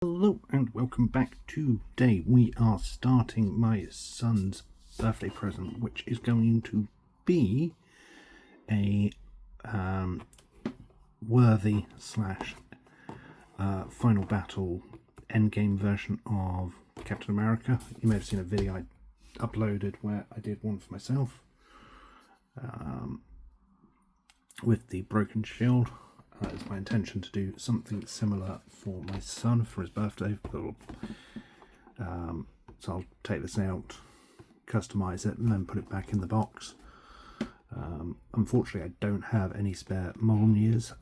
Hello and welcome back. Today we are starting my son's birthday present, which is going to be a worthy slash final battle endgame version of Captain America. You may have seen a video I uploaded where I did one for myself with the broken shield. It's my intention to do something similar for my son for his birthday. So I'll take this out, customize it, and then put it back in the box. Unfortunately, I don't have any spare Mjolnirs,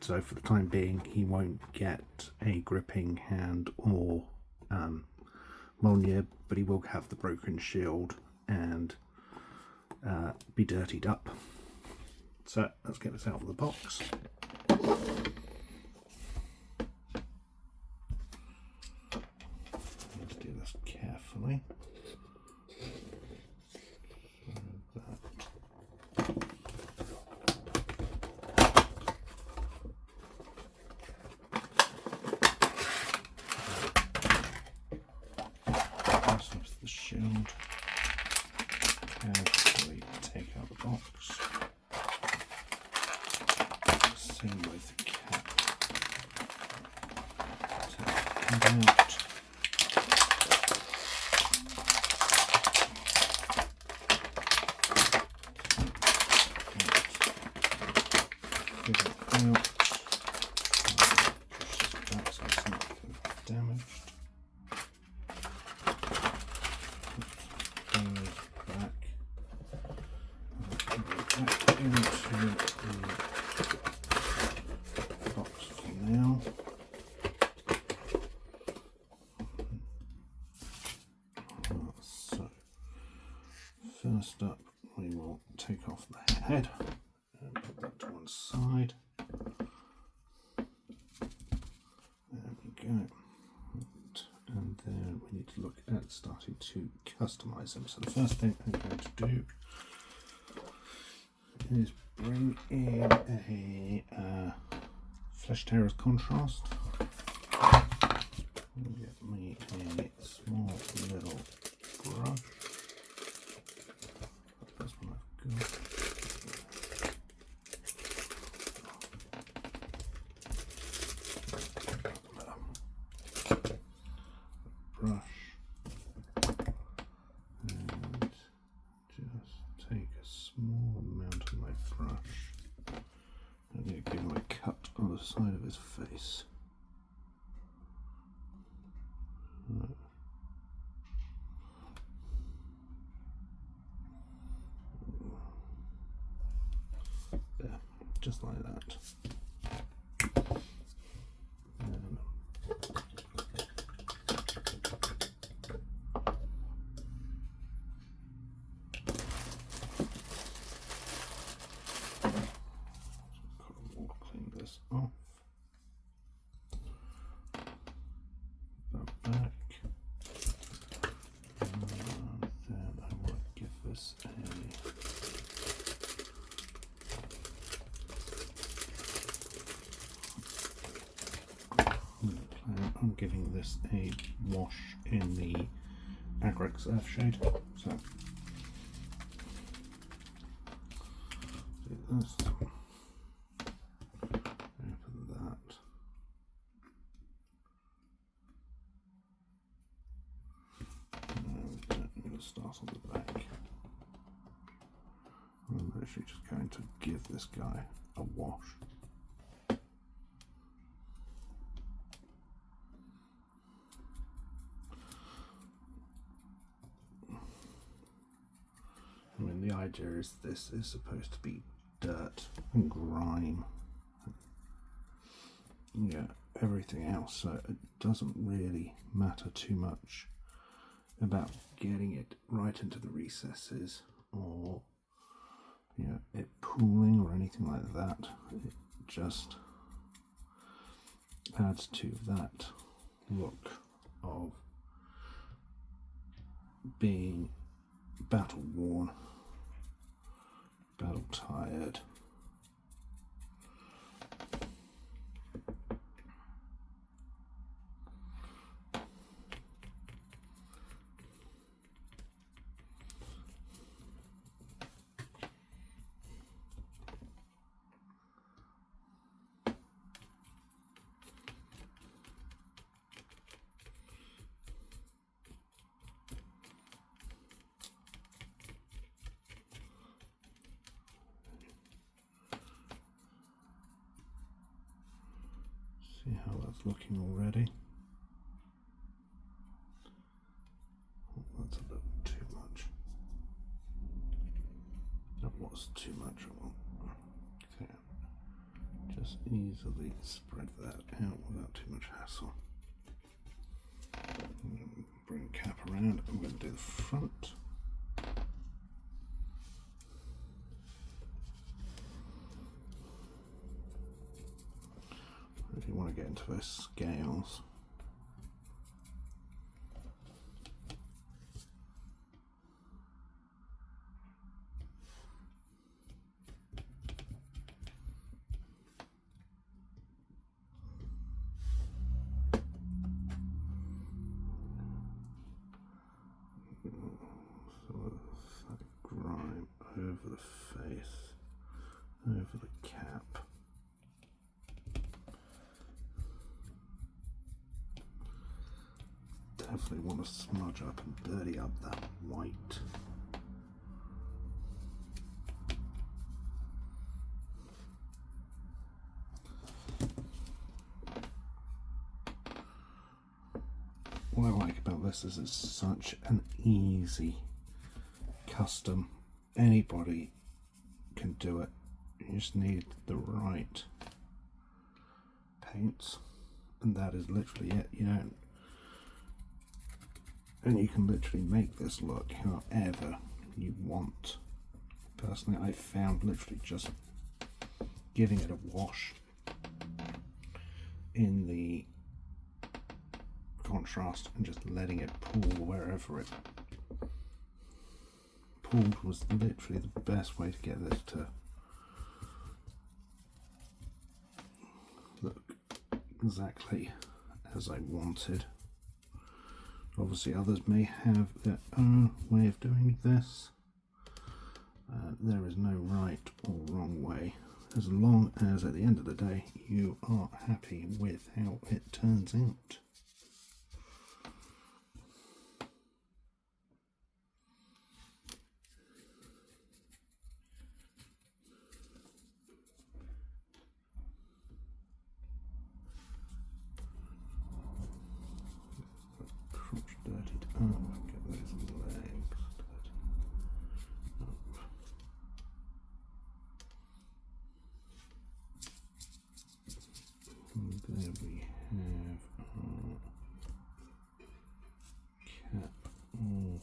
so for the time being, he won't get a gripping hand or Mjolnir, but he will have the broken shield and be dirtied up. So let's get this out of the box. Let's do this carefully. That's the shield. Carefully take out the box. Same with the cap. Take it out. Get it out. Push this back so it's not damaged. Back. Back into the box for now. So, first up, we will take off the head and put that to one side. There we go. And then we need to look at starting to customize them. So the first thing I'm going to do is bring in a Flesh Tearers contrast. Get me a small little brush. That's one I've got. Brush and just take a small amount of my brush and give him a cut on the side of his face. There, just like that. Clean this off. Put that back. And then I want to give this I'm giving this a wash in the Agrex Earthshade. So do this. Open that. And we'll start on the back. I'm literally just going to give this guy a wash. I mean, the idea is this is supposed to be dirt and grime. Yeah, everything else, so it doesn't really matter too much about getting it right into the recesses or it pooling or anything like that. It just adds to that look of being battle worn, battle tired. See how that's looking already? Oh, that's a little too much. That was too much. Okay. Just easily spread that out without too much hassle. Bring the cap around. I'm going to do the front. If you want to get into those scales. Grime over the face, over the cap. Definitely want to smudge up and dirty up that white. What I like about this is it's such an easy custom. Anybody can do it. You just need the right paints, and that is literally it. You don't, and you can literally make this look however you want. Personally, I found literally just giving it a wash in the contrast and just letting it pool wherever it pooled was literally the best way to get this to look exactly as I wanted. Obviously others may have their own way of doing this. There is no right or wrong way, as long as at the end of the day you are happy with how it turns out. Crotch dirtied up, get those legs dirty up. And there we have our cap all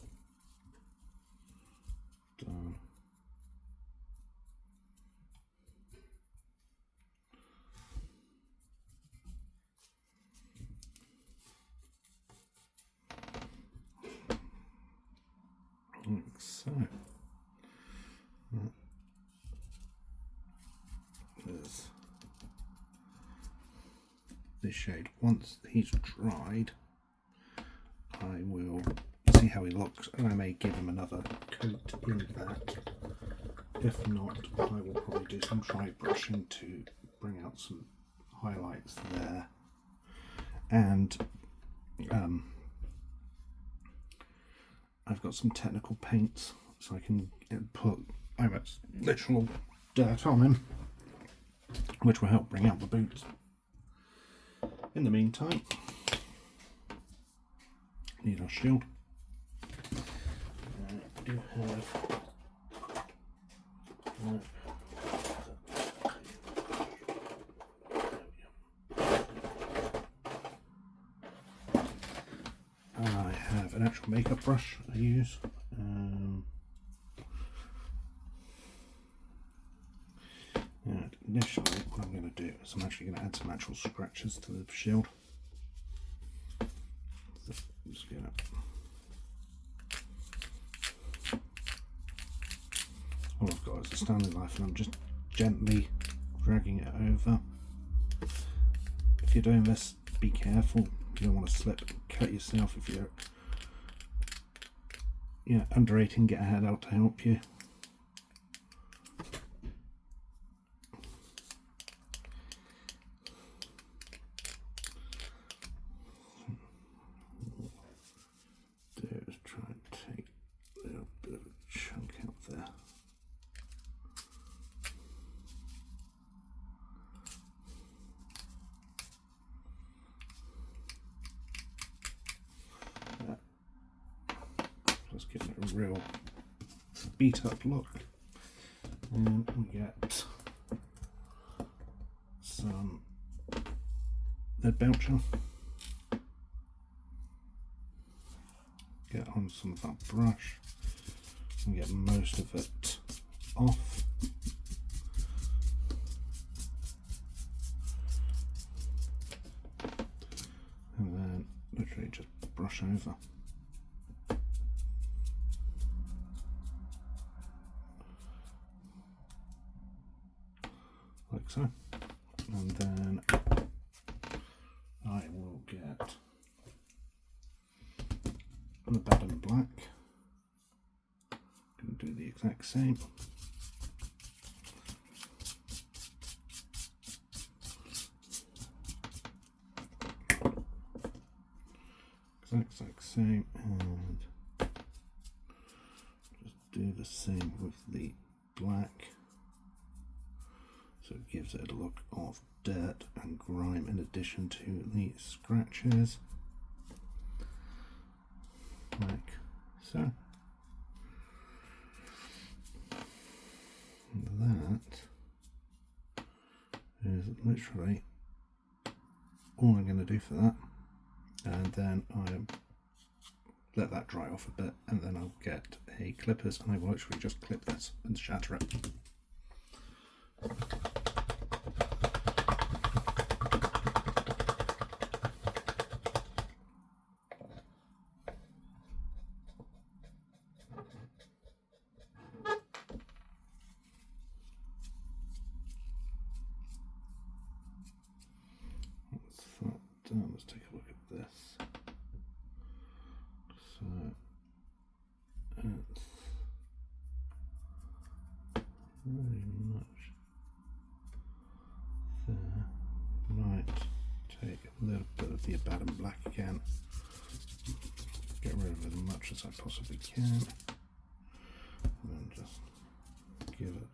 done. Like so. There's this shade. Once he's dried, I will see how he looks, and I may give him another coat in that. If not, I will probably do some dry brushing to bring out some highlights there. And I've got some technical paints, so I can put literal dirt on him, which will help bring out the boots. In the meantime, need our shield. I do have I have an actual makeup brush I use. And initially, what I'm going to do is I'm actually going to add some actual scratches to the shield. So I'm just going to. All I've got is a Stanley knife, and I'm just gently dragging it over. If you're doing this, be careful. You don't want to slip and cut yourself. If you're under 18, get a hand out to help you. Do is try and take a little bit of a chunk out there. just giving it a real beat up look. And we get some lead belcher. Get on some of that brush and get most of it off. And then literally just brush over. Like so. And then I will get the Baden Black. Going to do the exact same. Exact same, and just do the same with the black, so it gives it a look of dirt and grime in addition to the scratches, like so. And that is literally all I'm going to do for that. And then I let that dry off a bit, and then I'll get a clippers and I will actually just clip this and shatter it. That's that done. Let's take a look at this. So it's very much there. Right, take a little bit of the Baden Black again. Get rid of it as much as I possibly can. And then just give it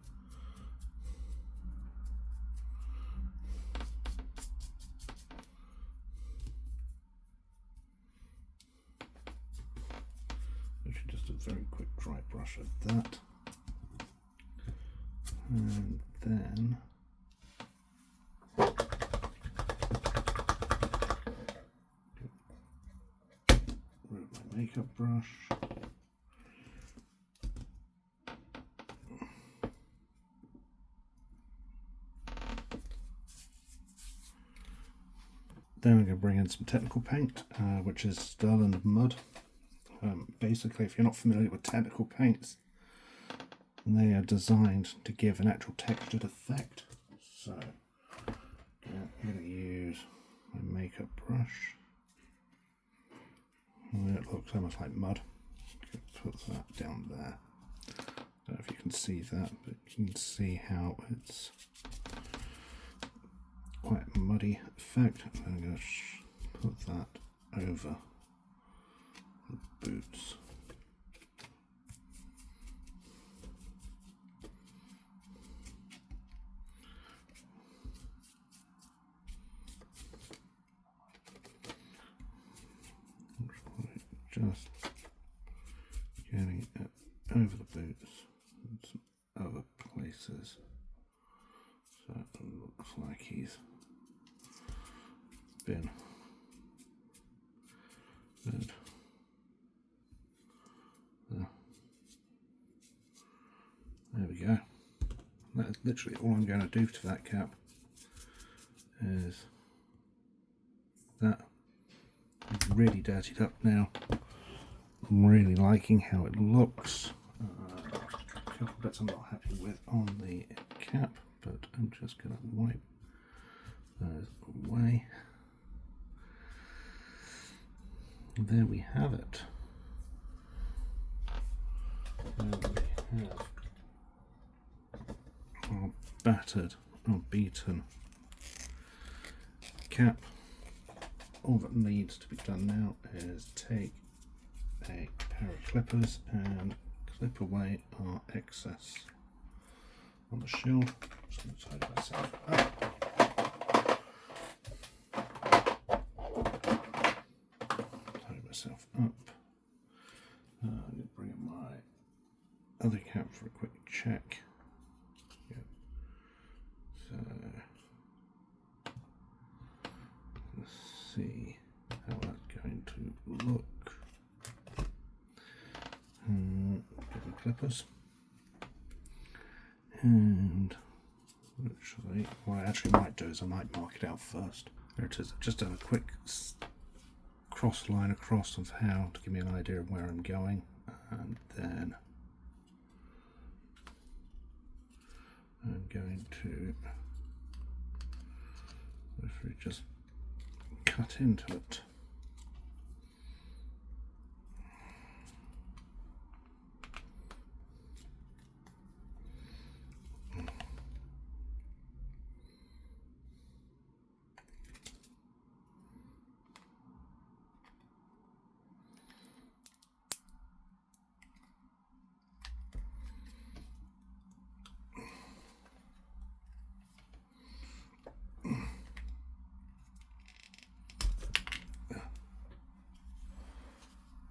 just a very quick dry brush of that, and then rid of my makeup brush. Then I'm going to bring in some technical paint, which is Stirland Mud. Basically, if you're not familiar with technical paints, they are designed to give an actual textured effect. So I'm going to use my makeup brush. And it looks almost like mud. Put that down there. Don't know if you can see that, but you can see how it's quite a muddy effect. I'm going to put that over the boots. Just getting it over the boots and some other places, so it looks like he's been good. There we go. That is literally all I'm going to do to that cap. Is that it's really dirtied up now. I'm really liking how it looks. A couple of bits I'm not happy with on the cap, but I'm just going to wipe those away. There we have it. There we have our battered or beaten cap. All that needs to be done now is take a pair of clippers and clip away our excess on the shield. Just going to tidy myself up. Tidy myself up. I'm going to bring check. Yep. So let's see how that's going to look. Get the clippers. And actually, what I actually might do is I might mark it out first. There it is. I've just done a quick cross line across of how to give me an idea of where I'm going, and then I'm going to literally just cut into it.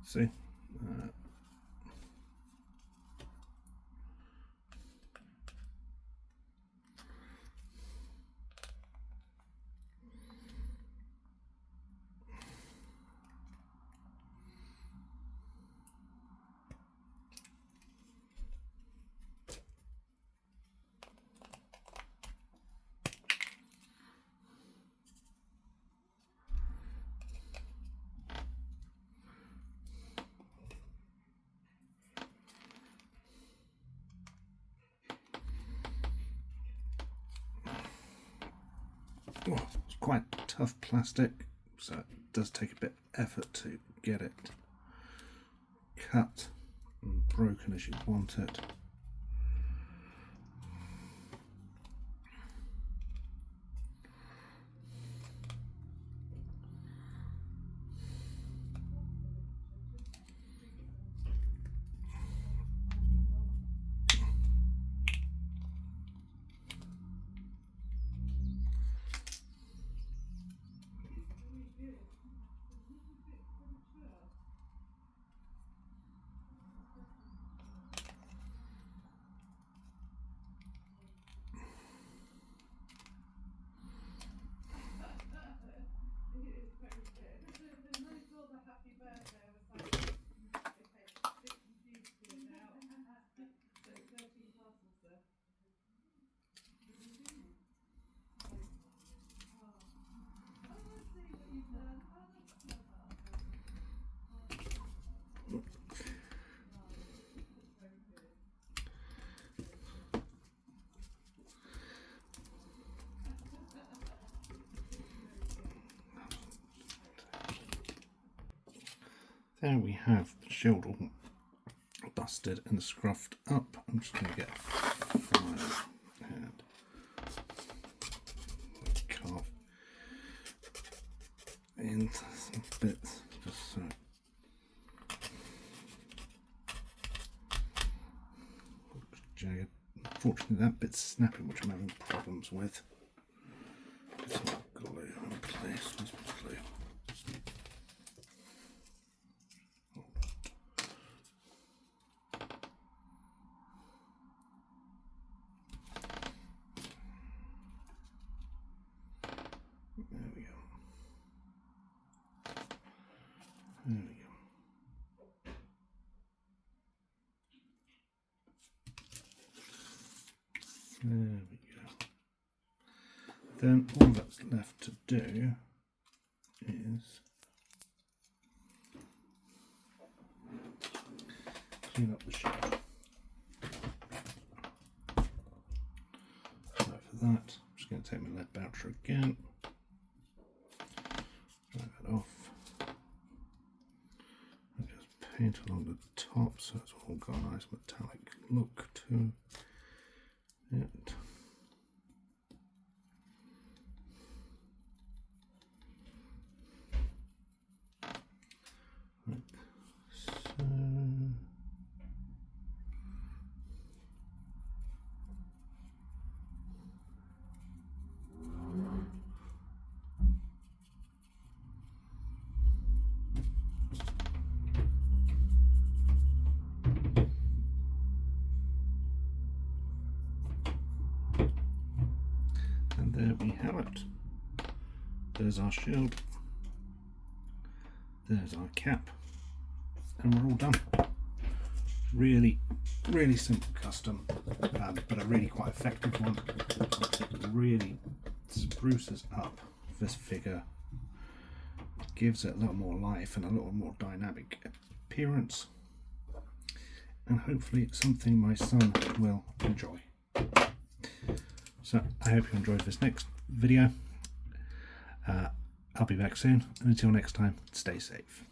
See? Oh, it's quite tough plastic, so it does take a bit of effort to get it cut and broken as you want it. There we have the shield all busted and scruffed up. I'm just going to get a file and carve in some bits just so looks jagged. Unfortunately that bit's snapping, which I'm having problems with. It's not glue in place. Where's my glue? There we go. There we go. There we go. Then all that's left to do is clean up the shield. So for that, I'm just going to take my lead voucher again. Dry that off. And just paint along the top so it's all got a nice metallic look to it. Like so. we have it. There's our shield, there's our cap, and we're all done. Really simple custom, but a really quite effective one. It really spruces up this figure, gives it a little more life and a little more dynamic appearance, and hopefully it's something my son will enjoy. So I hope you enjoyed this next video. I'll be back soon, and until next time, stay safe.